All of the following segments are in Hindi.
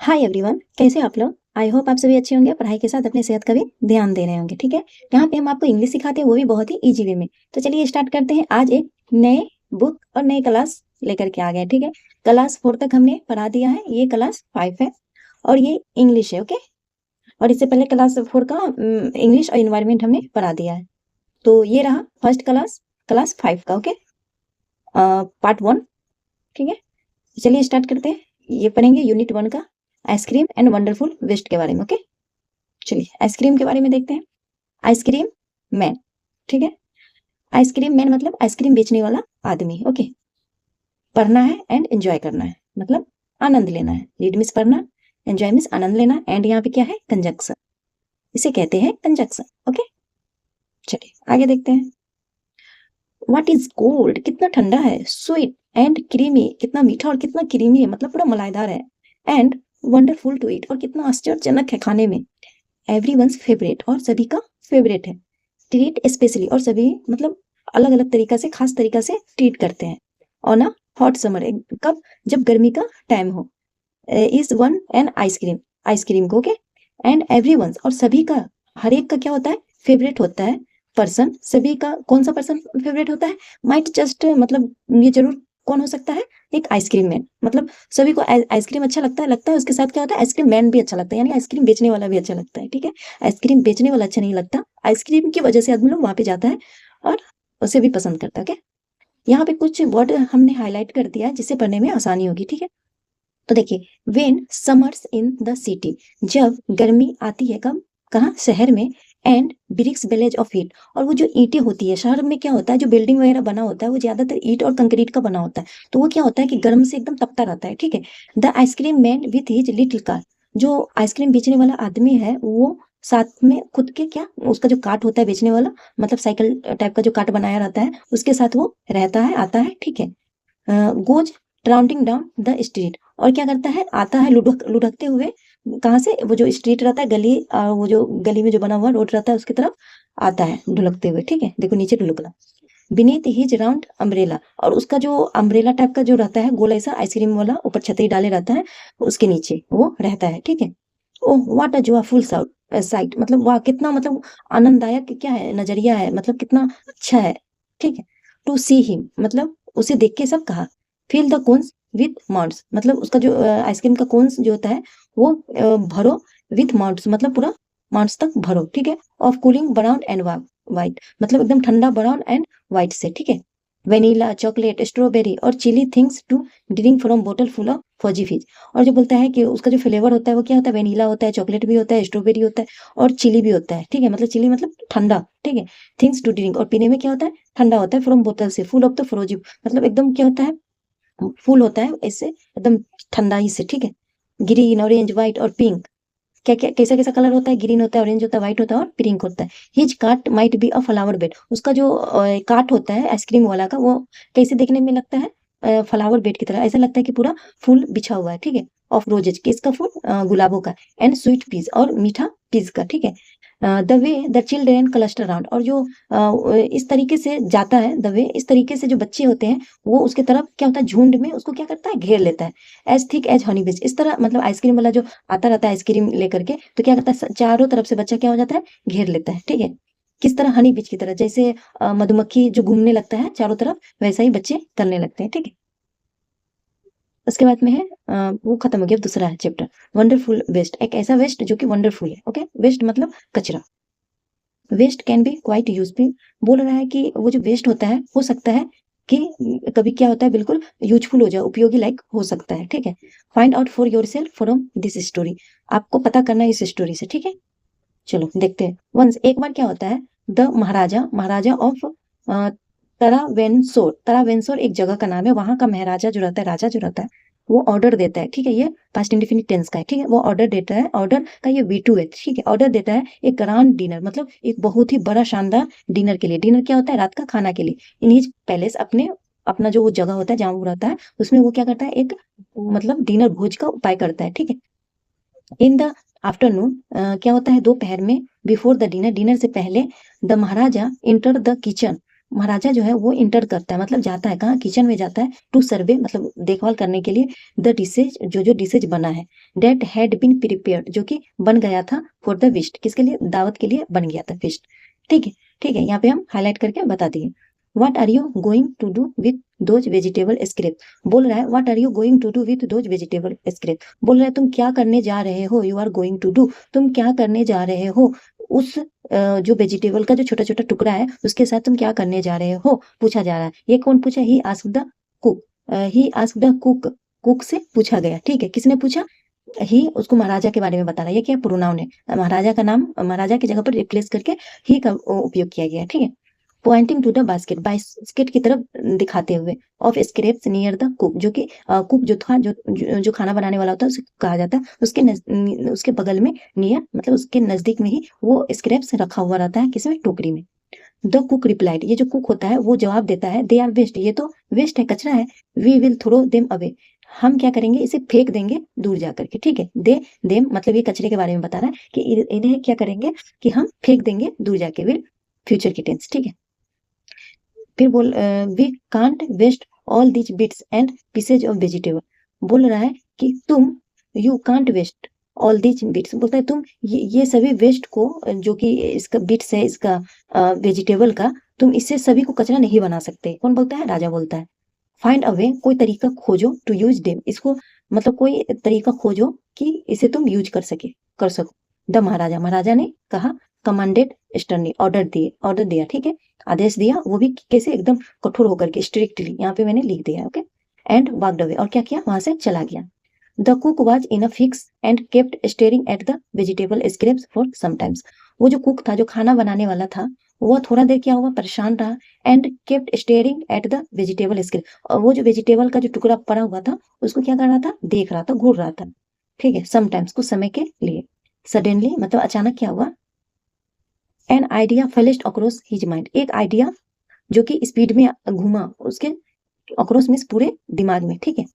हाय एवरीवन, कैसे आप लोग। आई होप आप सभी अच्छे होंगे, पढ़ाई के साथ अपनी सेहत का भी ध्यान दे रहे होंगे। ठीक है, यहाँ पे हम आपको इंग्लिश सिखाते हैं, वो भी बहुत ही इजी वे में। तो चलिए स्टार्ट करते हैं। आज एक नए बुक और नए क्लास लेकर के आ गए। ठीक है, क्लास 4 तक हमने पढ़ा दिया है, ये क्लास 5 है और ये इंग्लिश है। ओके, और इससे पहले क्लास 4 का इंग्लिश और इन्वायरमेंट हमने पढ़ा दिया है। तो ये रहा फर्स्ट क्लास, क्लास 5 का। Okay, part 1। ठीक है, चलिए स्टार्ट करते हैं। ये पढ़ेंगे यूनिट 1 का आइसक्रीम एंड वंडरफुल वेस्ट के बारे में। ओके, चलिए आइसक्रीम के बारे में देखते हैं। Ice cream man. ठीक है, आइसक्रीम मैन मतलब आइसक्रीम बेचने वाला आदमी। ओके, पढ़ना है एंड एंजॉय करना है, मतलब आनंद लेना है। रीड मीन्स पढ़ना, एंजॉय मीन्स आनंद लेना, एंड यहाँ पे क्या है, कंजक्शन, इसे कहते हैं कंजक्शन। ओके, चलिए आगे देखते हैं। व्हाट इज कोल्ड, कितना ठंडा है। स्वीट एंड क्रीमी, कितना मीठा और कितना क्रीमी है, मतलब पूरा मलाईदार है। एंड वंडरफुल टू ईट, और कितना आश्चर्यजनक है खाने में। एवरीवन्स फेवरेट, और सभी का फेवरेट है। ट्रीट स्पेशली, और सभी मतलब अलग अलग तरीका से, खास तरीका से ट्रीट करते हैं। ऑन अ हॉट समर, कब, जब गर्मी का टाइम हो। Is one an ice cream, ice cream को। ओके, एंड एवरीवन्स, और सभी का, हर एक का क्या होता है, फेवरेट होता है। पर्सन, सभी का कौन सा पर्सन फेवरेट होता है। माइट जस्ट, मतलब ये जरूर कौन हो सकता है, एक आइसक्रीम मैन। मतलब सभी को आइसक्रीम अच्छा लगता है, उसके साथ क्या होता है, आइसक्रीम मैन भी अच्छा लगता है, यानी आइसक्रीम बेचने वाला भी अच्छा लगता है। ठीक है, आइसक्रीम बेचने वाला अच्छा नहीं लगता, आइसक्रीम की वजह से आदमी लोग वहां पे जाता है और उसे भी पसंद करता है। ओके, यहाँ पे कुछ वर्ड हमने हाईलाइट कर दिया है जिससे पढ़ने में आसानी होगी। ठीक है, तो देखिए, when summers in the city, जब गर्मी आती है, कब, कहाँ, शहर में। And bricks village of heat, और वो जो ईंटें होती है, शहर में क्या होता है, जो बिल्डिंग वगैरह बना होता है वो ज्यादातर ईंट और कंक्रीट का बना होता है। तो वो क्या होता है कि गर्म से एकदम तपता रहता है। ठीक है, the ice cream man with his little car, जो आइसक्रीम बेचने वाला आदमी है वो साथ में खुद के क्या, उसका जो कार्ट होता है बेचने वाला, मतलब साइकिल टाइप का जो कार्ट बनाया रहता है, उसके साथ वो रहता है, आता है। ठीक है, गोज ट्राउंटिंग डाउन द स्ट्रीट, और क्या करता है, आता है लुढ़कते हुए, कहाँ से, वो जो स्ट्रीट रहता है, गली, वो जो गली में जो बना हुआ रोड रहता है उसकी तरफ आता है ढुलकते हुए। ठीक है, देखो नीचे ढुलकना। बीनीथ हिज राउंड अम्ब्रेला, और उसका जो अम्ब्रेला टाइप का जो रहता है, गोल ऐसा आइसक्रीम वाला, ऊपर छतरी डाले रहता है, उसके नीचे वो रहता है। ठीक है, oh what a joyful site, मतलब वाह कितना, मतलब आनंददायक क्या है, नजरिया है, मतलब कितना अच्छा है। ठीक है, टू सी हिम, मतलब उसे देख के सब कहा। Fill the cones with mounds, मतलब उसका जो आइसक्रीम का कोन्स जो होता है वो भरो, विथ माउंट्स मतलब पूरा माउंट्स तक भरो। ठीक है, of cooling brown and white, मतलब एकदम ठंडा ब्राउन एंड व्हाइट से। ठीक है, वेनिला, चॉकलेट, स्ट्रॉबेरी और chilly things to drink from बोतल फुल ऑफ फॉजी फिज, और जो बोलता है कि उसका जो फ्लेवर होता है वो क्या होता है, वेनिला होता है, चॉकलेट भी होता है, स्ट्रॉबेरी होता है और चिली भी होता है। ठीक है, मतलब चिली मतलब ठंडा। ठीक है, थिंग्स टू ड्रिंक, और पीने में क्या होता है, ठंडा होता है, फ्रॉम बोतल से, फुल ऑफ द फ्रोजी, मतलब एकदम क्या होता है, फुल होता है इससे, एकदम ठंडा ही से। ठीक है, ग्रीन, ऑरेंज, व्हाइट और पिंक, क्या क्या कैसा कैसा कलर होता है, ग्रीन होता है, ऑरेंज होता है, व्हाइट होता है और पिंक होता है। His cart might be a flower bed, उसका जो कार्ट होता है आइसक्रीम वाला का, वो कैसे देखने में लगता है, फ्लावर बेड की तरह, ऐसा लगता है कि पूरा फूल बिछा हुआ है। ठीक है, ऑफ रोजेज, किसका फूल, गुलाबों का। एंड स्वीट पीस, और मीठा पीस का। ठीक है, the way the children cluster around, और जो इस तरीके से जाता है, द वे, इस तरीके से जो बच्चे होते हैं वो उसके तरफ क्या होता है, झुंड में उसको क्या करता है, घेर लेता है। एज थिक एज हनी बीज, इस तरह, मतलब आइसक्रीम वाला जो आता रहता है आइसक्रीम लेकर के, तो क्या करता है, चारों तरफ से बच्चा क्या हो जाता है, घेर लेता है। ठीक है, किस तरह, हनी बीज की तरह, जैसे मधुमक्खी जो घूमने लगता है चारों तरफ, वैसा ही बच्चे करने लगते हैं। ठीक है, उसके बाद में है वो खत्म हो गया, दूसरा है चैप्टर वंडरफुल वेस्ट, एक ऐसा वेस्ट जो कि वंडरफुल है। ओके, वेस्ट मतलब कचरा। Waste can be quite useful, बोल रहा है कि वो जो वेस्ट होता है, हो सकता है कि कभी क्या होता है, बिल्कुल यूजफुल हो जाए, उपयोगी लायक हो सकता है। ठीक है, find out for your self from this story, आपको पता करना है इस स्टोरी से। ठीक है, चलो देखते हैं। वंस, एक बार क्या होता है, द महाराजा, महाराजा ऑफ तरावेनसोर, तरावेनसोर एक जगह का नाम है, वहां का महाराजा जो रहता है, राजा जो रहता है, वो ऑर्डर देता है। ठीक है, ये पास्ट इंडेफिनिट टेंस का है। ठीक है, वो ऑर्डर देता है, ऑर्डर का ये V2 है। ठीक है, ऑर्डर देता है एक ग्रांड डिनर, मतलब एक बहुत ही बड़ा शानदार डिनर के लिए। डिनर क्या होता है, रात का खाना के लिए। इन हिज पैलेस, अपने, अपना जो वो जगह होता है जहाँ वो रहता है, उसमें वो क्या करता है, एक मतलब डिनर भोज का उपाय करता है। ठीक है, इन द आफ्टरनून, क्या होता है, दोपहर में, बिफोर द डिनर, डिनर से पहले, the maharaja enter the kitchen, maharaja जो है वो इंटर करता है, मतलब जाता है कहाँ, किचन में जाता है, टू सर्वे मतलब देखभाल करने के लिए, द डिशेज जो डिशेज बना है, डेट हैड बीन प्रिपेयर्ड जो कि बन गया था, फॉर द विस्ट किसके लिए, दावत के लिए बन गया था फिस्ट। ठीक है, ठीक है, यहाँ पे हम हाईलाइट करके बता दिए। What are you going to do with those vegetable scrap, बोल रहा है what are you going to do with those vegetable scrap, बोल रहा है तुम क्या करने जा रहे हो, you are going to do, तुम क्या करने जा रहे हो उस जो वेजिटेबल का जो छोटा छोटा टुकड़ा है उसके साथ तुम क्या करने जा रहे हो, पूछा जा रहा है। ये कौन पूछा, he asked the cook, he asked the cook, cook से पूछा गया। ठीक है, किसने पूछा, ही उसको महाराजा के बारे में बता रहा है। ये क्या प्रोनाउन है, महाराजा का नाम महाराजा की जगह पर रिप्लेस करके ही का उपयोग किया गया है। ठीक है, pointing to the basket, basket की तरफ दिखाते हुए, of scraps near the cook जो कि कुक जो था जो खाना बनाने वाला होता है उसे कहा जाता है, उसके बगल में नियर मतलब उसके नजदीक में ही वो स्क्रैप्स रखा हुआ रहता है, किसमें, टोकरी में। द कुक रिप्लाइड, ये जो कुक होता है वो जवाब देता है, दे आर वेस्ट, ये तो वेस्ट है, कचरा है, we will throw them away, हम क्या करेंगे, इसे फेंक देंगे दूर जा करके। ठीक है, दे देम मतलब ये कचरे के बारे में बता रहा है कि इन्हें क्या करेंगे कि हम फेंक देंगे दूर जाके, विल फ्यूचर की टेंस। ठीक है, फिर बोल we can't waste all this bits and pieces of vegetable, बोल रहा है कि तुम, you can't waste all this bits, बोलता है तुम ये सभी वेस्ट को जो कि इसका बिट्स है इसका वेजिटेबल का, तुम इससे सभी को कचरा नहीं बना सकते। कौन बोलता है, राजा बोलता है। फाइंड अ वे, कोई तरीका खोजो, टू यूज देम, इसको मतलब कोई तरीका खोजो कि इसे तुम यूज कर सको। द महाराजा, महाराजा ने कहा, कमांडेड स्टर्नली, ऑर्डर दिया। ठीक है, आदेश दिया, वो भी कैसे, एकदम कठोर होकर के, स्ट्रिक्टली, यहाँ पे मैंने लिख दिया। ओके, एंड वॉकड अवे, और क्या किया, वहां से चला गया। The cook was in a fix and kept staring at the vegetable scraps for sometimes, वो जो कुक था जो खाना बनाने वाला था वो थोड़ा देर क्या हुआ, परेशान रहा, and kept staring at the vegetable scrap, और वो जो वेजिटेबल का जो टुकड़ा पड़ा हुआ था उसको क्या कर रहा था, देख रहा था, घूर रहा था। ठीक है, समटाइम्स कुछ समय के लिए। सडनली मतलब अचानक क्या हुआ, an idea flashed across his mind, एक आइडिया जो कि स्पीड में घूमा उसके, अक्रॉस मींस पूरे दिमाग में। ठीक है,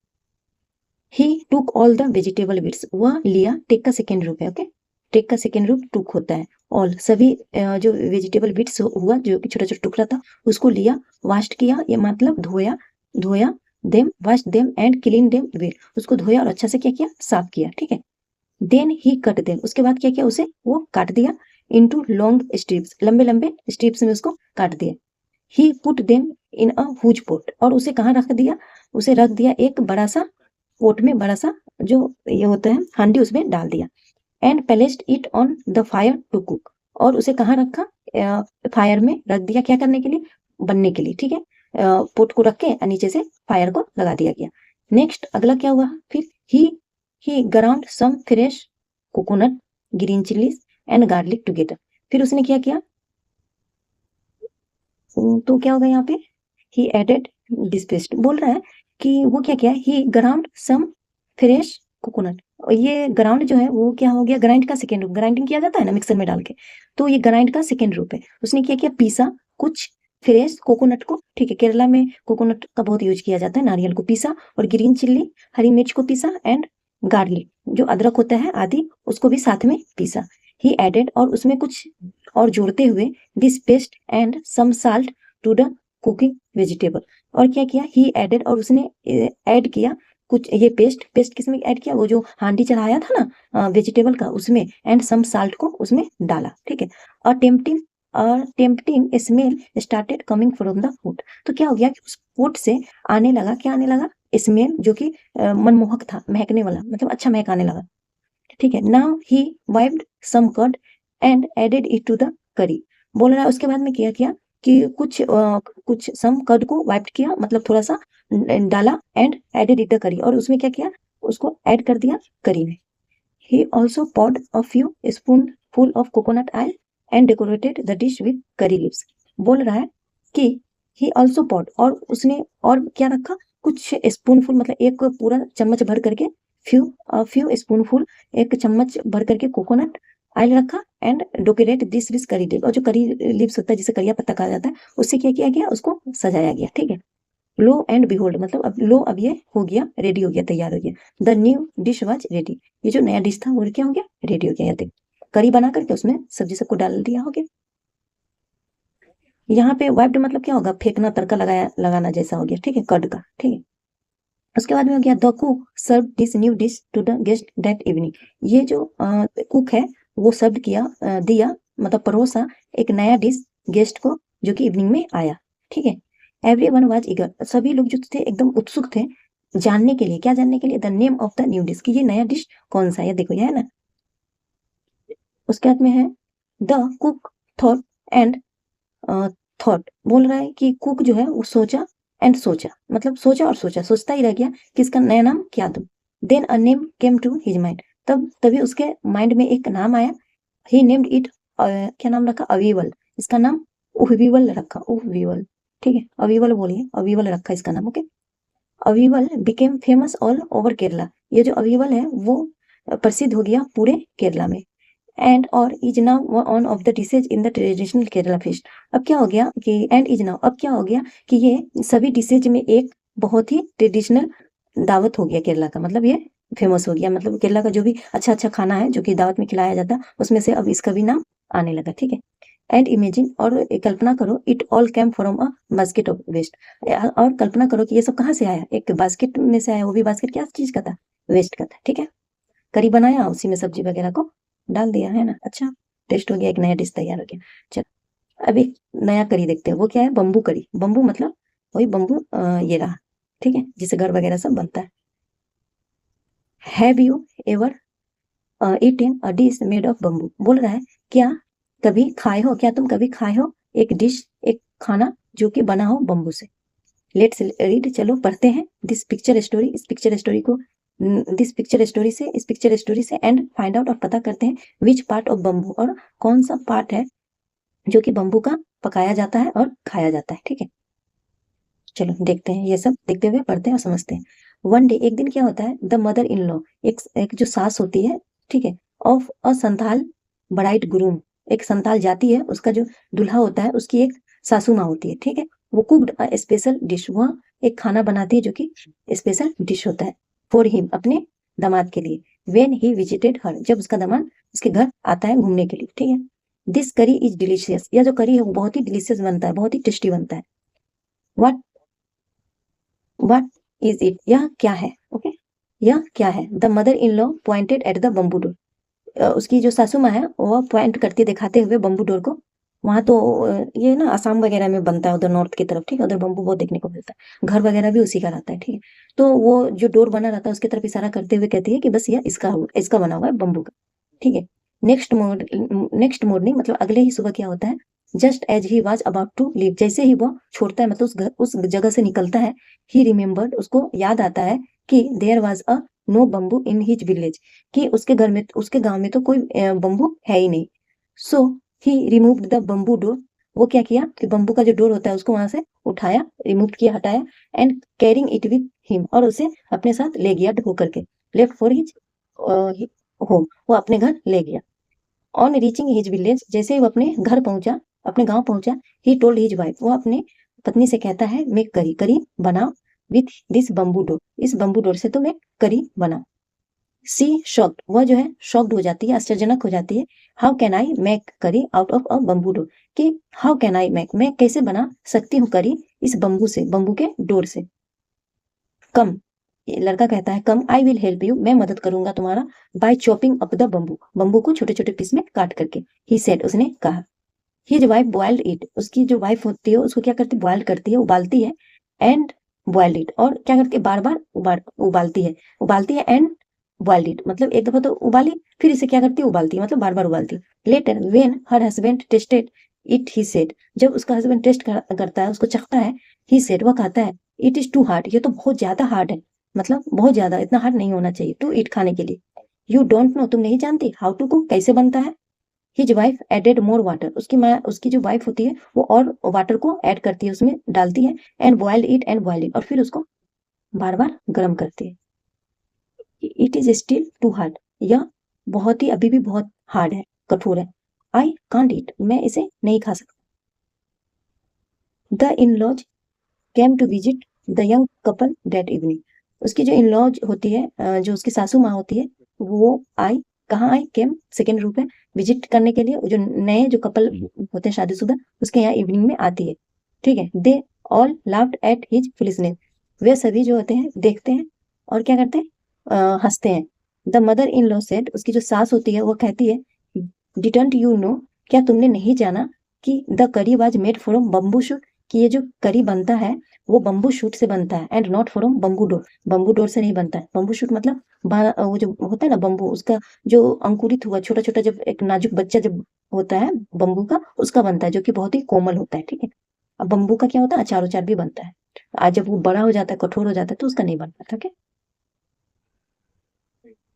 he took all the vegetable bits, वह लिया, टेक का सेकेंड रूप है। ओके, टेक का सेकेंड रूप टुक होता है, ऑल सभी जो वेजिटेबल बिट्स हुआ जो कि छोटा छोटा टुकड़ा था उसको लिया, वाश्ड किया, ये मतलब धोया, धोया, them wash them and clean them well, उसको धोया और अच्छा से क्या किया, साफ किया। ठीक है, देन ही कट देम, उसके बाद क्या किया, उसे वो काट दिया, इनटू लॉन्ग स्ट्रिप्स, लंबे लंबे स्ट्रिप्स में उसको काट दिया। He put them in a huge pot, और उसे कहाँ रख दिया, उसे रख दिया एक बड़ा सा पोट में, बड़ा सा जो ये होता है हांडी, उसमें डाल दिया। And placed it on the fire to cook, और उसे कहाँ रखा, फायर में रख दिया, क्या करने के लिए, बनने के लिए। ठीक है, पोट को रख के नीचे से फायर को लगा दिया गया। नेक्स्ट अगला क्या हुआ, फिर he ground some fresh coconut, green chillies and garlic together, फिर उसने क्या किया, तो क्या होगा यहाँ पे, ही एडेड दिस पेस्ट, बोल रहा है कि वो क्या किया, ही ग्राउंड सम फ्रेश कोकोनट, और ये ग्राउंड जो है वो क्या हो गया, ग्राइंड का सेकेंड रूप, ग्राइंडिंग किया जाता है ना मिक्सर में डाल के, तो ये ग्राइंड का सेकेंड रूप है। उसने क्या किया, पीसा कुछ फ्रेश कोकोनट को। ठीक है, केरला में कोकोनट का बहुत यूज किया जाता है, नारियल को पीसा, और ग्रीन चिल्ली हरी मिर्च को पीसा, एंड गार्लिक जो अदरक होता है आदि उसको भी साथ में पीसा। ही एडेड, और उसमें कुछ और जोड़ते हुए, this paste and some salt to the cooking vegetable, और क्या किया, ही एडेड, और उसने ऐड किया कुछ, ये पेस्ट किसमें ऐड किया, वो जो हांडी चढ़ाया था ना वेजिटेबल का उसमें, एंड सम साल्ट को उसमें डाला। ठीक है, और tempting smell started coming from the food, तो क्या हो गया कि उस फूड से आने लगा, क्या आने लगा, स्मेल जो कि मनमोहक था, महकने वाला, मतलब अच्छा महक आने लगा। ठीक है, now he whipped some curd and added it to the curry, बोल रहा है उसके बाद में क्या किया कि कुछ सम कर्ड को वाइप्ड किया, मतलब थोड़ा सा डाला, एंड एडेड इट द करी, और उसमें क्या किया, उसको ऐड कर दिया करी में। He also pod a few spoon full of coconut oil and decorated the dish with curry leaves, बोल रहा है कि ही ऑल्सो पॉड, और उसने और क्या रखा, कुछ स्पूनफुल मतलब एक पूरा चम्मच भर करके, फ्यू स्पूनफुल एक चम्मच भर करके कोकोनट ऑयल रखा, एंड डेकोरेट दिस विद करी लीव, और जो करी लीव्स होता है जिसे करिया पत्ता कहा जाता है उससे क्या किया गया, उसको सजाया गया। ठीक है, लो एंड बिहोल्ड मतलब अब लो, अब ये हो गया, रेडी हो गया, तैयार हो गया। The new dish was ready, ये जो नया डिश था वो क्या हो गया, रेडी हो गया। करी बना करके उसमें सब्जी सबको डाल दिया, हो गया। यहाँ पे वाइप्ड मतलब क्या होगा, फेंकना, तड़का लगाना जैसा हो गया, ठीक है, कर्ड का, ठीक है। उसके बाद में हो गया the cook serve this new dish to the guest that evening. ये जो कुक है वो सर्व किया, दिया, मतलब परोसा एक नया डिश गेस्ट को जो कि इवनिंग में आया, ठीक है। एवरीवन वाज ईगर, सभी लोग जो थे एकदम उत्सुक थे जानने के लिए, क्या जानने के लिए, the name of the new dish, कि ये नया डिश कौन सा है, ये देखो ये है ना। उसके बाद में है the cook thought and thought, बोल रहा है कि कुक जो है वो सोचा एंड सोचा, मतलब सोचा और सोचा, सोचता ही रह गया कि इसका नया नाम क्या दूं। Then a name came to his mind, तभी उसके माइंड में एक नाम आया। ही नेम्ड इट, क्या नाम रखा, अवीवल, इसका नाम उहवीवल रखा, उहवीवल, ठीक है, अवीवल बोलिए, अवीवल रखा इसका नाम, okay. Aviyal became famous all over Kerala, ये जो अवीवल है वो प्रसिद्ध हो गया पूरे केरला में। एंड और is now one of the dishes in the traditional Kerala feast, अब क्या हो गया कि एंड इज नाउ, अब क्या हो गया कि ये सभी डिशेज में एक बहुत ही ट्रेडिशनल दावत हो गया केरला का, मतलब ये फेमस हो गया, मतलब केरला का जो भी अच्छा अच्छा खाना है जो कि दावत में खिलाया जाता है उसमें से अब इसका भी नाम आने लगा, ठीक है। एंड इमेजिन, और कल्पना करो, it all came from a basket of waste, और कल्पना करो कि ये सब कहाँ से आया, एक बास्केट में से आया, वो भी बास्केट क्या चीज का था, वेस्ट का था, ठीक है। करी बनाया, उसी में सब्जी वगैरह को डाल दिया, है ना, अच्छा टेस्ट हो गया, एक नया डिश तैयार हो गया। चलो अब एक नया करी देखते हैं, वो क्या है, बम्बू करी, बम्बू मतलब वही बम्बू, ये रहा, ठीक है, जिससे घर वगैरह सब बनता है। Have you ever eaten a dish made of bamboo, बोल रहा है क्या कभी खाए हो, क्या तुम कभी खाए हो एक डिश, एक खाना जो कि बना हो बम्बू से। लेट्स रीड, चलो पढ़ते हैं दिस पिक्चर स्टोरी, इस पिक्चर स्टोरी को, दिस पिक्चर स्टोरी से, इस पिक्चर स्टोरी से, एंड फाइंड आउट, और पता करते हैं विच पार्ट ऑफ बम्बू, और कौन सा पार्ट है जो कि बम्बू का पकाया जाता है और खाया जाता है, ठीक है। चलो देखते हैं, ये सब देखते हुए पढ़ते हैं और समझते हैं। वन डे, एक दिन क्या होता है, द मदर इन लॉ, एक जो सास होती है, ठीक है, of a Santhal bride groom, एक संथाल जाति है, उसका जो दूल्हा होता है उसकी एक सासू माँ होती है, ठीक है। वो कुक्ड अ स्पेशल डिश, वह एक खाना बनाती है जो कि स्पेशल डिश होता है फॉर हिम, अपने दामाद के लिए। वेन ही विजिटेड हर, जब उसका दामाद उसके घर आता है घूमने के लिए, ठीक है। दिस करी इज डिलीशियस, यह जो करी है वो बहुत ही डिलीशियस बनता है, बहुत ही टेस्टी बनता है। व्हाट व्हाट इज इट, यह क्या है, ओके, यह क्या है। The mother in law pointed at the bamboo door, उसकी जो सासू माँ है वह पॉइंट करती दिखाते हुए बम्बू डोर को, वहां तो ये ना आसाम वगैरह में बनता है उधर नॉर्थ की तरफ, ठीक है, उधर बम्बू बहुत देखने को मिलता है, घर वगैरह भी उसी का रहता है, ठीक है। तो वो जो डोर बना रहता है उसकी तरफ इशारा करते हुए कहती है कि बस यह इसका बना हुआ है बम्बू का, ठीक है। नेक्स्ट मॉर्निंग मतलब अगले ही सुबह क्या होता है, just as he was about to leave, जैसे ही वो छोड़ता है, मतलब उस जगह से निकलता है, ही रिमेम्बर्ड, उसको याद आता है कि there was a no bamboo in his village, कि उसके घर में, उसके गांव में तो कोई बम्बू है ही नहीं। सो ही रिमूव्ड द बम्बू डोर, वो क्या किया कि बम्बू का जो डोर होता है उसको वहां से उठाया, रिमूव किया, हटाया, and carrying it with him, और उसे अपने साथ ले गया ढो करके, लेफ्ट फॉर हिज होम, वो अपने घर ले गया। ऑन रीचिंग हिज विलेज, जैसे ही वो अपने घर पहुंचा, अपने गांव पहुंचा, ही टोल्ड हिज वाइफ, वो अपने पत्नी से कहता है, मैं करी करी बनाओ विथ दिस बम्बू डोर, इस बम्बू डोर से तो मैं करी बनाओ। सी शॉक्ड, वह जो है शॉक्ड हो जाती है, आश्चर्यजनक हो जाती है। हाउ कैन आई मेक करी out of a bamboo door, कि हाउ कैन आई मेक, मैं कैसे बना सकती हूँ करी इस बम्बू से, बम्बू के डोर से। कम, ये लड़का कहता है, come I will help you, मैं मदद करूंगा तुम्हारा, by chopping up the bamboo, bamboo को छोटे छोटे पीस में काट करके। ही सेड, उसने कहा। हिज वाइफ बॉइल्ड इट, उसकी जो वाइफ होती है उसको क्या करती है, बॉइल करती है, उबालती है, एंड बॉइल्ड इट, और क्या करती है, बार बार उबालती है एंड बॉइल्ड इट, मतलब एक दफा तो उबाली, फिर इसे क्या करती है, उबालती है, मतलब बार बार उबालती है। Letter when her husband tested it, he said, जब उसका हस्बैंड टेस्ट करता है, उसको चखता है, ही सेड, वह कहता है, इट इज टू हार्ड, ये तो बहुत ज्यादा हार्ड है, मतलब बहुत ज्यादा, इतना हार्ड नहीं होना चाहिए टू ईट, खाने के लिए। यू डोंट नो, तुम नहीं जानती, हाउ टू कुक, कैसे बनता है। His wife added more water, उसकी जो वाइफ होती है वो और वाटर को ऐड करती है, उसमें डालती है, एंड बॉइल्ड इट, और फिर उसको बार बार गर्म करती है। It is still too hard, यह बहुत ही, अभी भी बहुत हार्ड है, कठोर है। आई कांट ईट, मैं इसे नहीं खा सकता। The in-laws came to visit the young couple that evening, उसकी जो इन लॉज होती है, जो उसकी सासू माँ होती है, वो आई कहाँ आई, केम सेकेंड रूप है, विजिट करने के लिए, जो नए जो कपल होते हैं शादीशुदा उसके यहाँ इवनिंग में आती है, ठीक है। They all laughed at his foolishness, वे सभी जो होते हैं देखते हैं और क्या करते हैं, हंसते हैं। The mother in law said, उसकी जो सास होती है वो कहती है, डिडंट यू नो, क्या तुमने नहीं जाना कि द करी was made from bamboo shoot, कि ये जो करी बनता है वो बम्बू शूट से बनता है, and not from bamboo door, bamboo door से नहीं बनता है। बम्बू शूट मतलब वो जो होता है ना बम्बू, उसका जो अंकुरित हुआ छोटा छोटा जब एक नाजुक बच्चा जब होता है बम्बू का, उसका बनता है, जो कि बहुत ही कोमल होता है, ठीक है। अब बम्बू का क्या होता है, अचार उचार भी बनता है। आज जब वो बड़ा हो जाता है, कठोर हो जाता है, तो उसका नहीं बनता, ठीक है।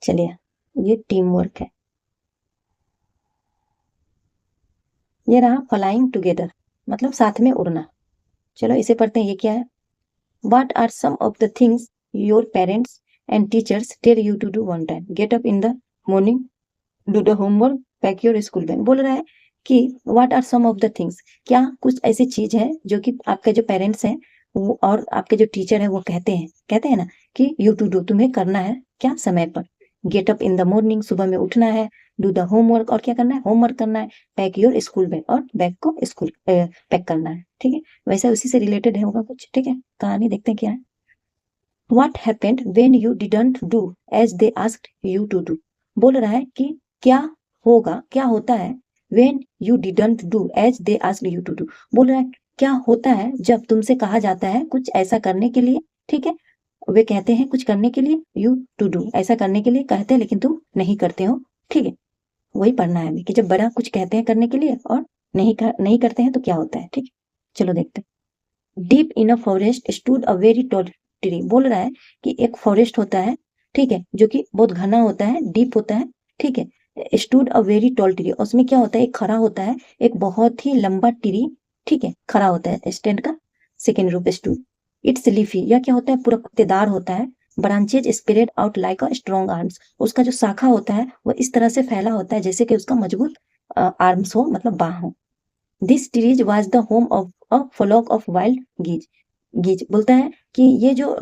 चलिए, ये टीम वर्क है। ये रहा फ्लाइंग टुगेदर, मतलब साथ में उड़ना। चलो इसे पढ़ते हैं, ये क्या है। What are some of the things your parents and teachers tell you to do one time? Get up in the morning, do the homework, pack your school bag। बोल रहा है कि what are some of the things, क्या कुछ ऐसी चीज है जो कि आपके जो पेरेंट्स हैं वो और आपके जो टीचर है वो कहते हैं ना कि यू टू डू, तुम्हें करना है क्या, समय पर। Get up in the morning, सुबह में उठना है। डू द होमवर्क, और क्या करना है, होमवर्क करना है। पैक योर स्कूल बैग, और बैग को स्कूल पैक करना है, ठीक है। वैसे उसी से रिलेटेड है होगा कुछ, ठीक है। कहानी देखते हैं क्या है। What happened when you didn't do as they asked you to do? बोल रहा है कि क्या होगा, क्या होता है when you didn't do as they asked you to do। बोल रहा है क्या होता है जब तुमसे कहा जाता है कुछ ऐसा करने के लिए, ठीक है। वे कहते हैं कुछ करने के लिए, you to do, ऐसा करने के लिए कहते हैं लेकिन तुम नहीं करते हो, ठीक है। वही पढ़ना है हमें कि जब बड़ा कुछ कहते हैं करने के लिए और नहीं करते हैं तो क्या होता है, ठीक है। चलो देखते हैं। Deep in a forest stood a very tall tree. बोल रहा है कि एक फॉरेस्ट होता है, ठीक है, जो कि बहुत घना होता है, डीप होता है, ठीक है। Stood a very tall tree, उसमें क्या होता है, एक खड़ा होता है, एक बहुत ही लंबा ट्री, ठीक है, खड़ा होता है। स्टैंड का सेकेंड रूप स्टूड। इट्स लीफी, यह क्या होता है, पूरा पत्तेदार होता है। Branches spread out like a strong arms, उसका जो शाखा होता है वो इस तरह से फैला होता है जैसे कि उसका मजबूत आर्म्स हो, मतलब बाह हो। This trees was the home of a flock of wild geese. Geese बोलता है कि ये जो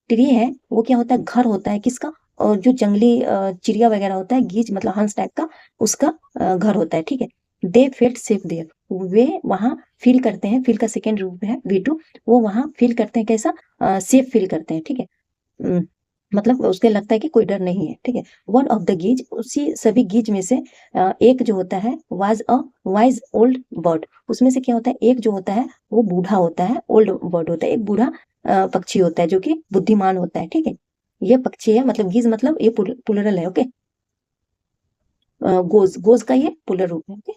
ट्री है वो क्या होता है, घर होता है किसका, और जो जंगली चिड़िया वगैरह होता है, गीज मतलब हंस टाइप का, उसका घर होता है, ठीक है। दे फेल्ट सेफ देयर, वे वहां फील करते हैं, फील का सेकेंड रूप है वी2, वो वहां फील करते हैं कैसा, सेफ फील करते हैं, ठीक है। मतलब उसके लगता है कि कोई डर नहीं है, ठीक है। वन ऑफ द गीज, उसी सभी गीज में से एक जो होता है, was a wise old bird, उसमें से क्या होता है, एक जो होता है वो बूढ़ा होता है, ओल्ड बर्ड होता है, एक बूढ़ा पक्षी होता है जो कि बुद्धिमान होता है, ठीक है। ये पक्षी है, मतलब गीज मतलब ये प्लुरल है, ओके। गोज, गोज का ये प्लुरल रूप है, okay.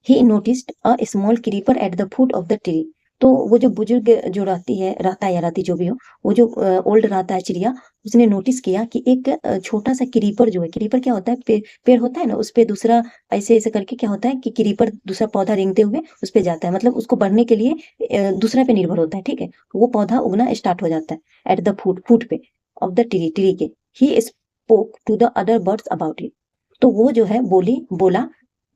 He noticed a small creeper eight the foot of the tree. तो वो जो बुजुर्ग जो रहता है या रहती जो भी हो, वो जो ओल्ड रहता है चिड़िया, उसने नोटिस किया कि एक छोटा सा क्रीपर जो है, क्रीपर क्या होता है, पेड़ होता है ना, उस पे दूसरा ऐसे ऐसे करके क्या होता है कि क्रीपर दूसरा पौधा रेंगते हुए उस पे जाता है, मतलब उसको बढ़ने के लिए दूसरा पे निर्भर होता है, ठीक है। वो पौधा उगना स्टार्ट हो जाता है एट द फुट पे ऑफ द ट्री के। He spoke to the other birds about it, तो वो जो है बोला,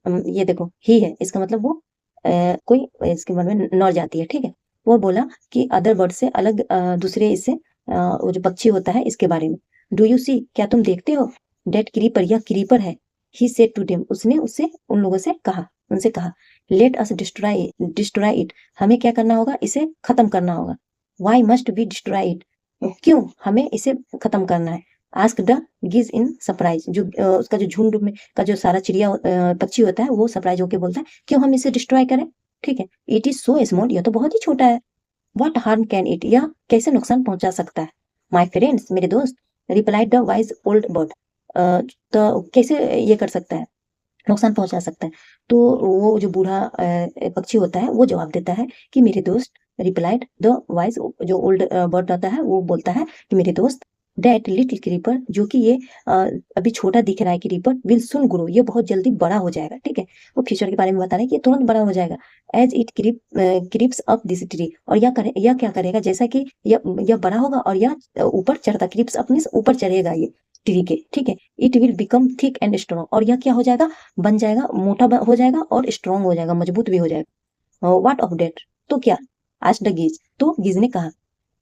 ये देखो ही है, इसका मतलब वो कोई इसके मन में नर जाती है, ठीक है। वो बोला कि अदर बर्ड से अलग दूसरे इससे वो जो पक्षी होता है इसके बारे में। डू यू सी, क्या तुम देखते हो, डेट क्रीपर, यह क्रीपर है। ही सेड टू देम, उसने उससे उन लोगों से कहा, उनसे कहा, लेट अस डिस्ट्रॉय इट, हमें क्या करना होगा, इसे खत्म करना होगा। Why must be destroy it, क्यों हमें इसे खत्म करना है। Ask the geese in surprise, जो उसका जो झुंड में का जो सारा चिड़िया पक्षी होता है वो सरप्राइज होके बोलता है, क्यों हम इसे डिस्ट्रॉय करें, ठीक है। इट इज सो स्मॉल, यह तो बहुत ही छोटा है। व्हाट हार्म कैन इट, यह कैसे नुकसान पहुंचा सकता है। माय फ्रेंड्स, मेरे दोस्त, replied the wise old bird, तो कैसे ये कर सकता है, नुकसान पहुंचा सकता है। तो वो जो बूढ़ा पक्षी होता है वो जवाब देता है कि मेरे दोस्त, रिप्लाइड द वाइज, जो ओल्ड बर्ड रहता है वो बोलता है कि मेरे दोस्त, डेट लिटिल क्रीपर, जो कि ये अभी छोटा दिख रहा है क्रीपर, विल सुन ग्रो, ये बहुत जल्दी बड़ा हो जाएगा, ठीक है। वो फ्यूचर के बारे में बता रहे हैं कि ये तुरंत बड़ा हो जाएगा। As it creeps up this tree, और यह क्या करेगा, जैसा कि यह बड़ा होगा और यह ऊपर चढ़ता, क्रीप्स अपने ऊपर चढ़ेगा ये ट्री के, ठीक है। It will become thick and strong, और यह क्या हो जाएगा, बन जाएगा, मोटा हो जाएगा और स्ट्रॉन्ग हो जाएगा, मजबूत भी हो जाएगा। व्हाट ऑफ डेट, तो क्या, आस्क्ड द गीज, तो गीज ने कहा,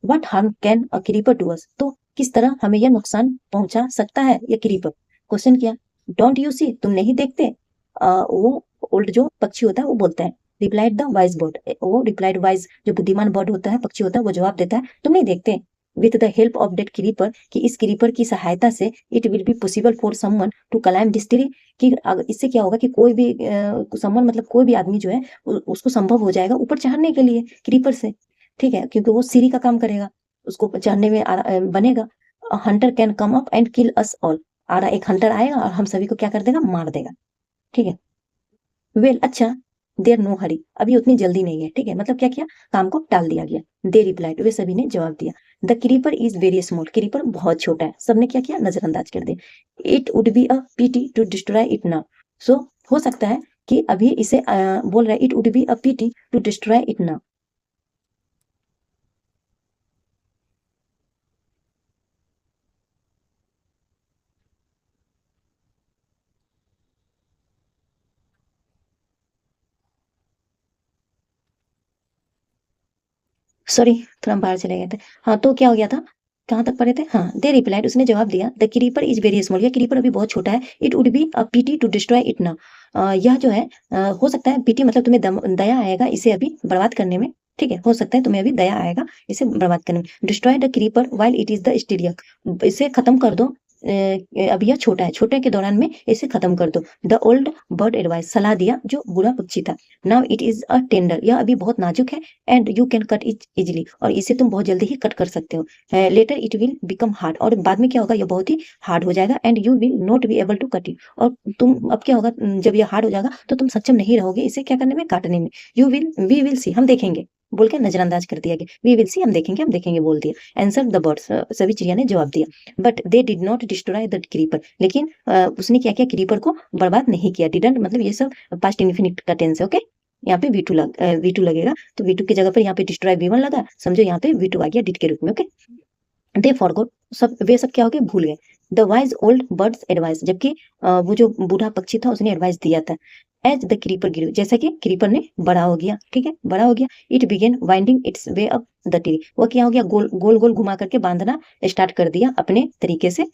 what harm can a creeper do us, तो किस तरह हमें यह नुकसान पहुंचा सकता है ये क्रीपर। क्वेश्चन किया, डोंट यू सी, तुम नहीं देखते? वो ओल्ड जो पक्षी होता है वो बोलता है, रिप्लाइड द वाइज बर्ड, वो रिप्लाइड वाइज जो बुद्धिमान बर्ड होता है, पक्षी होता है, वो जवाब देता है, तुम नहीं देखते? With the help of that creeper, कि इस क्रीपर की सहायता से, it will be possible for someone to climb this tree, कि इससे क्या होगा कि कोई भी समवन मतलब कोई भी आदमी जो है उसको संभव हो जाएगा ऊपर चढ़ने के लिए क्रीपर से, ठीक है, क्योंकि वो सीढ़ी का काम करेगा, उसको चढ़ने में बनेगा। Hunter can come up and kill us all, एक हंटर आएगा और हम सभी को क्या कर देगा, मार देगा, ठीक है। वेल अच्छा, देर नो हरी, अभी उतनी जल्दी नहीं है, ठीक है, मतलब क्या किया, काम को टाल दिया गया। दे रिप्लाइड, वे सभी ने जवाब दिया। The creeper is very small, creeper बहुत छोटा है, सबने क्या किया, नजरअंदाज कर दिया। It would be a pity to destroy it now, so हो सकता है कि अभी इसे बोल रहा है, it would be a pity to destroy it now. Sorry, थोड़ा हम बाहर चले गए थे। हाँ, तो क्या हो गया था, कहाँ तक पढ़े थे, हाँ, दे रिप्लाइड, उसने जवाब दिया, the creeper is very small, यह क्रीपर अभी बहुत छोटा है, it would be a pity to destroy it now, यह जो है हो सकता है, पीटी मतलब तुम्हें दया आएगा इसे अभी बर्बाद करने में, ठीक है, हो सकता है तुम्हें अभी दया आएगा इसे बर्बाद करने में। Destroy the creeper while it is the स्टीरिया, इसे खत्म कर दो, अभी यह छोटा है, छोटे के दौरान में इसे खत्म कर दो। द ओल्ड बर्ड एडवाइस, सलाह दिया जो बूढ़ा पक्षी था। Now it is a tender, यह अभी बहुत नाजुक है, and you can cut it easily, और इसे तुम बहुत जल्दी ही कट कर सकते हो। Later it will become hard, और बाद में क्या होगा, यह बहुत ही हार्ड हो जाएगा, and you will not be able to cut it, और तुम अब क्या होगा, जब यह हार्ड हो जाएगा तो तुम सक्षम नहीं रहोगे इसे क्या करने में, काटने में। वी विल सी, हम देखेंगे बोल के नजरअंदाज कर दिया गया, वी विल सी, हम देखेंगे बोल दिया। आंसर द बर्ड्स, सभी चिड़िया ने जवाब दिया। But they did not destroy the creeper, लेकिन उसने क्या किया, क्रीपर को बर्बाद नहीं किया। डिडंट मतलब ये सब पास्ट इंफिनिट का टेंस है, ओके। यहाँ पे V2 लगेगा, तो V2 की जगह पर यहाँ पे डिस्ट्रॉय V1 लगा, समझो यहाँ पे V2 आ गया डिड के रूप में, ओके। दे फॉरगॉट, वे सब क्या हो गए, भूल गए। The wise old birds advice, जबकि वो जो बूढ़ा पक्षी था उसने एडवाइस दिया था। एज द क्रीपर गिर, जैसा कि क्रीपर ने बड़ा हो गया, ठीक है, बड़ा हो गया। It began winding it's way up the tree, वो क्या हो गया, गोल गोल गोल घुमा करके बांधना स्टार्ट कर दिया अपने तरीके से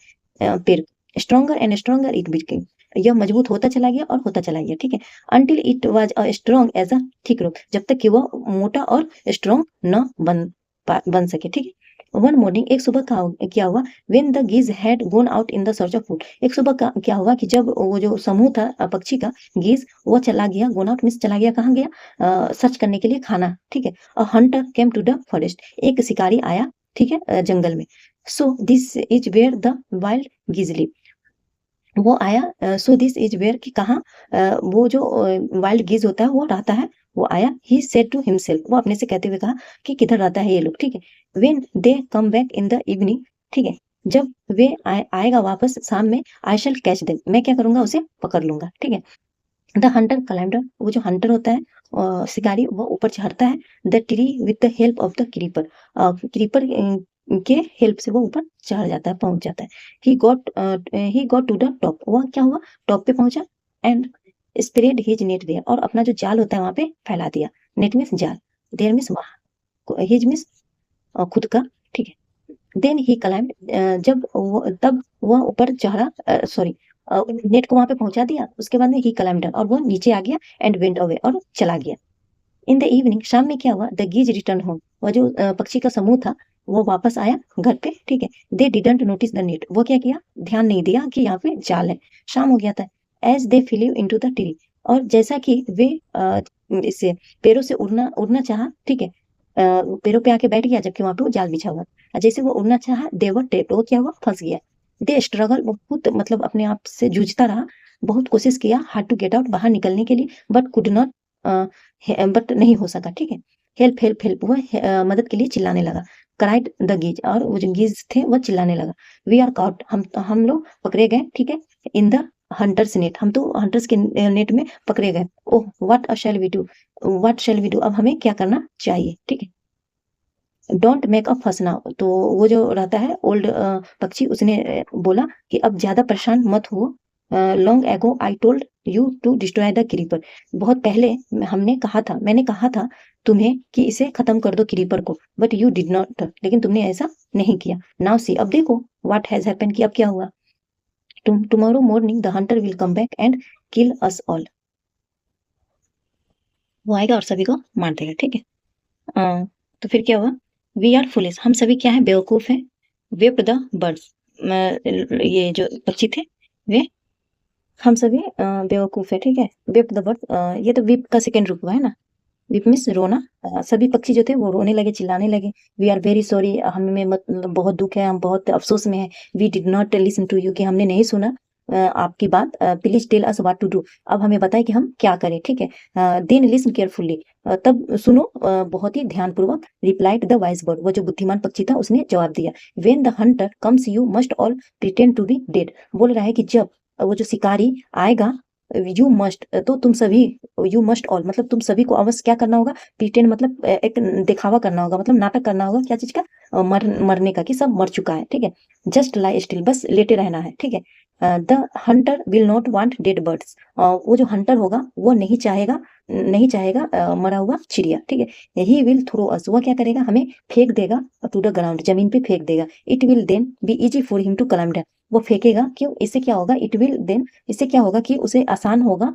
पेड़। Stronger and stronger it became, यह मजबूत होता चला गया और होता चला गया, ठीक है। Until it was a strong as a thick rope, जब तक कि वह मोटा और स्ट्रॉन्ग न बन सके, ठीक है। वन मॉर्निंग, एक सुबह का क्या हुआ, when the geese had gone out in the search of food, एक सुबह का क्या हुआ कि जब वो जो समूह था पक्षी का, गीज, वो चला गया, गोन आउट मीन्स चला गया, कहाँ गया, सर्च करने के लिए खाना, ठीक है। A hunter came to the forest, एक शिकारी आया, ठीक है, जंगल में। So this is where the wild geese live, वो आया, सो दिस इज वेयर, कि कहाँ वो जो वाइल्ड गीज होता है वो रहता है, वो आया। ही सेड टू हिमसेल्फ, वो अपने से कहते हुए कहा कि किधर रहता है ये लोग, ठीक है। When they come back in the evening, ठीक है, जब वे आएगा वापस शाम में, आई शैल कैच देम, मैं क्या करूंगा, उसे पकड़ लूंगा, ठीक है। द हंटर क्लाइंबर, वो जो हंटर होता है शिकारी, वो ऊपर चढ़ता है the tree with the help of the creeper, creeper के हेल्प से वो ऊपर चढ़ जाता है, पहुंच जाता है। He got to the top, वह क्या हुआ, टॉप पे पहुंचा। And spread his net there, और अपना जो जाल होता है वहां पे फैला दिया। नेट मीन्स जाल, देयर मीन्स वहां, हिज मीन्स खुद का, ठीक है। देन ही क्लाइम्ड, जब वो तब वह ऊपर चढ़ा, सॉरी, नेट को वहां पे पहुंचा दिया, उसके बाद में ही क्लाइम्ड, और वो नीचे आ गया, एंड वेंट अवे, और चला गया। इन द इवनिंग, शाम में क्या हुआ, द गीज रिटर्न होम, वह जो पक्षी का समूह था वो वापस आया घर पे, ठीक है। They didn't notice the net, वो क्या किया, ध्यान नहीं दिया कि यहाँ पे जाल है, शाम हो गया था। As they flew into the tree, और जैसा कि वे इससे पेड़ों से उड़ना उड़ना चाहा, ठीक है, पेड़ों पे आके बैठ गया, जबकि वहां पे वो जाल बिछा हुआ था। जैसे वो उड़ना चाहा, देवर टेप, वो क्या हुआ, फंस गया। दे स्ट्रगल, बहुत मतलब अपने आप से जूझता रहा, बहुत कोशिश किया, हार्ड टू गेट आउट, बाहर निकलने के लिए, बट कुड नॉट, बट नहीं हो सका, ठीक है। हेल्प हेल्प हेल्प, वो मदद के लिए चिल्लाने लगा। क्राइड द गीज, और वो जो गीज थे वो चिल्लाने लगा। वी आर कॉट, हम लोग पकड़े गए, ठीक है। इन द हंटर्स नेट, हम तो हंटर्स के नेट में पकड़े गए। Oh what shall we do, what shall we do, अब हमें क्या करना चाहिए, ठीक है। डोंट मेक अ फस नाउ, तो वो जो रहता है ओल्ड पक्षी, उसने बोला कि अब ज्यादा परेशान मत हो, long ago I told you to destroy the creeper, बहुत पहले मैंने कहा था तुम्हें कि इसे खत्म कर दो क्रीपर को, बट यू डिड नॉट, लेकिन तुमने ऐसा नहीं किया। नाउ सी, अब देखो व्हाट हैज हैपेंड, कि अब क्या हुआ। Tomorrow morning the Hunter will come back and kill us all, वो आएगा और सभी को मार देगा, ठीक है। तो फिर क्या हुआ, वी आर फुलिश, हम सभी क्या है, बेवकूफ है। वेप्ड द बर्ड्स, ये जो पक्षी थे वे, हम सभी बेवकूफ है, ठीक है। वेप्ड द बर्ड्स, ये तो वीप का सेकेंड रूप हुआ है ना, वीप मीन्स रोना। सभी पक्षी जो थे वो रोने लगे, चिल्लाने लगे। वी आर वेरी सॉरी, हमें मतलब बहुत दुख है, हम बहुत अफसोस में है। We did not listen to you, कि हमने नहीं सुना आपकी बात। Please tell us what to do, अब हमें बताएं कि हम क्या करें, ठीक है। देन लिसन केयरफुल्ली, तब सुनो बहुत ही ध्यानपूर्वक। रिप्लाइड द वाइज बर्ड, वो जो बुद्धिमान पक्षी था उसने जवाब दिया। When the hunter comes you must all pretend to be dead, बोल रहा है कि जब वो जो शिकारी आएगा, यू मस्ट, तो तुम सभी, यू मस्ट ऑल मतलब तुम सभी को अवश्य क्या करना होगा, प्रिटेंड मतलब एक दिखावा करना होगा, मतलब नाटक करना होगा, क्या चीज का, मरने का, कि सब मर चुका है, ठीक है। जस्ट लाई स्टिल, बस लेटे रहना है, ठीक है। The Hunter will not want dead birds, वो जो हंटर होगा वो नहीं चाहेगा मरा हुआ चिड़िया, ठीक है। ही विल थ्रो अस, वो क्या करेगा, हमें फेंक देगा टू द ग्राउंड, जमीन पे फेंक देगा। It will then be easy for him to climb down, वो फेंकेगा क्यों, इससे क्या होगा, इट विल देन, इससे क्या होगा कि उसे आसान होगा,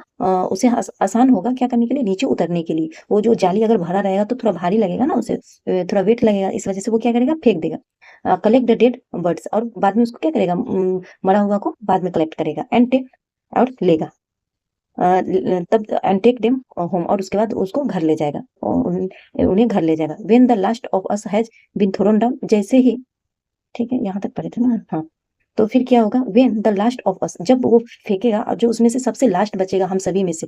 आसान होगा क्या करने के लिए, नीचे उतरने के लिए। वो जो जाली अगर भरा रहेगा तो थोड़ा भारी लगेगा ना, उसे थोड़ा वेट लगेगा, इस वजह से वो क्या करेगा, फेंक देगा। कलेक्ट द डेड बर्ड्स, और बाद में उसको क्या करेगा, मरा हुआ को बाद में कलेक्ट करेगा। एंड टेक, और लेगा, तब एंड टेक देम होम, और उसके बाद उसको घर ले जाएगा, उन्हें घर ले जाएगा। When the last of us has been thrown down, जैसे ही, ठीक है, यहाँ तक पढ़े थे ना, हाँ। तो फिर क्या होगा, व्हेन द लास्ट ऑफ अस, जब वो फेंकेगा और जो उसमें से सबसे लास्ट बचेगा, हम सभी में से,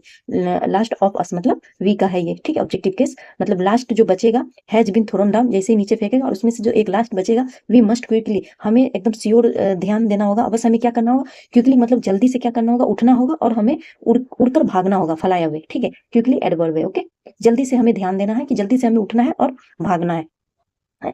लास्ट ऑफ अस मतलब वी का है ये, ठीक है, ऑब्जेक्टिव केस, मतलब लास्ट जो बचेगा, हैज बीन थ्रोन डाउन, जैसे ही नीचे फेंकेगा और उसमें से जो एक लास्ट बचेगा, वी मस्ट क्विकली, हमें एकदम श्योर ध्यान देना होगा, बस हमें क्या करना होगा, क्विकली मतलब जल्दी से क्या करना होगा, उठना होगा और हमें उड़कर भागना होगा, फ्लाई अवे, ठीक है। क्विकली एडवर्ब वे, ओके। जल्दी से हमें ध्यान देना है कि जल्दी से हमें उठना है और भागना है।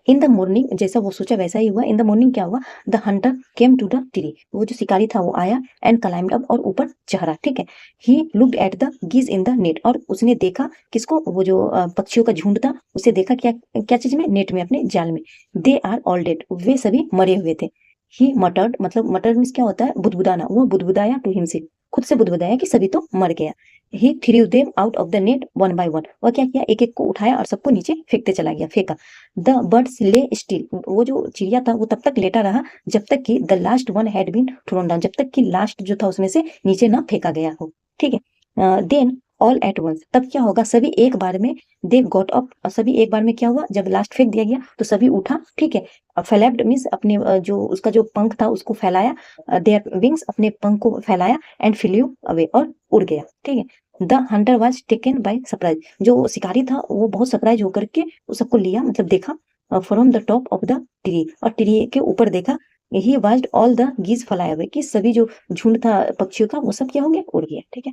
इन द मॉर्निंग, जैसा वो सोचा वैसा ही हुआ। इन द मॉर्निंग क्या हुआ, the hunter came to the tree, वो जो शिकारी था वो आया, एंड क्लाइम्ड अप, और ऊपर चढ़ा, ठीक है। He looked at the geese in the net, और उसने देखा किसको, वो जो पक्षियों का झुंड था उसे देखा, क्या क्या चीज में, नेट में, अपने जाल में। दे आर ऑल डेड, वे सभी मरे हुए थे। ही मटर्ड, मतलब मटर्ड मीन्स क्या होता है, बुदबुदाना, वो बुदबुदाया टू हिमसेल्फ, खुद से बुदबुदाया कि सभी तो मर गया। He threw them out of the net one by one, और क्या किया, एक एक को उठाया और सबको नीचे फेंकते चला गया, फेंका। द बर्ड्स ले स्टिल, वो जो चिड़िया था वो तब तक लेटा रहा जब तक कि the last one had been thrown down, जब तक कि लास्ट जो था उसमें से नीचे ना फेंका गया हो, ठीक है। देन ऑल एट वंस, तब क्या होगा, सभी एक बार में, दे गॉट अप, सभी एक बार में क्या हुआ, जब लास्ट फेंक दिया गया तो सभी उठा, ठीक है। फ्लैप्ड मीन्स अपने जो उसका जो पंख था उसको फैलाया, देयर विंग्स, अपने पंख को फैलाया, एंड फ्ल्यू अवे, और उड़ गया, ठीक है। The Hunter was taken by surprise, जो शिकारी था वो बहुत सरप्राइज होकर के उस सबको लिया, मतलब देखा, from the top of the tree, और ट्री के ऊपर देखा। ही वाज्ड ऑल द गीज फ्लाई अवे, कि सभी जो झुंड था पक्षियों का वो सब क्या हो गया, उड़ गया, ठीक है।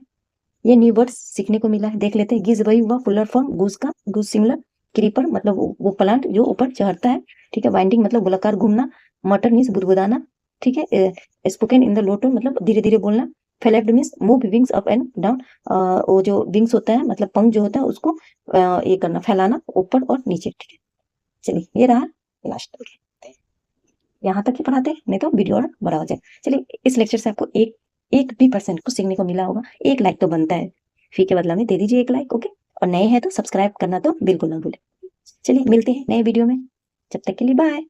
ये न्यू वर्ड्स सीखने को मिला है, देख लेते हैं। गिज वही हुआ पुलर फॉर्म गूज का, गूज सिंगुलर। क्रीपर मतलब वो प्लांट जो ऊपर चढ़ता है, ठीक है। वाइंडिंग मतलब गोलाकार घूमना। मटर मीन्स बुदबुदाना, ठीक है। Spoken in the low tone मतलब धीरे धीरे बोलना। Flapped means move wings up and down, वो जो विंग्स होता है मतलब पंख जो होता है उसको ये करना, फैलाना ऊपर और नीचे, ठीक है। चलिए ये रहा लास्ट, यहाँ तक ही पढ़ाते हैं, नहीं तो वीडियो और बड़ा हो जाए। चलिए इस लेक्चर से आपको एक एक भी परसेंट कुछ सीखने को मिला होगा, एक लाइक तो बनता है, फी के बदला में दे दीजिए एक लाइक, ओके। और नए हैं तो सब्सक्राइब करना तो बिल्कुल ना भूलें। चलिए मिलते हैं नए वीडियो में, जब तक के लिए बाय।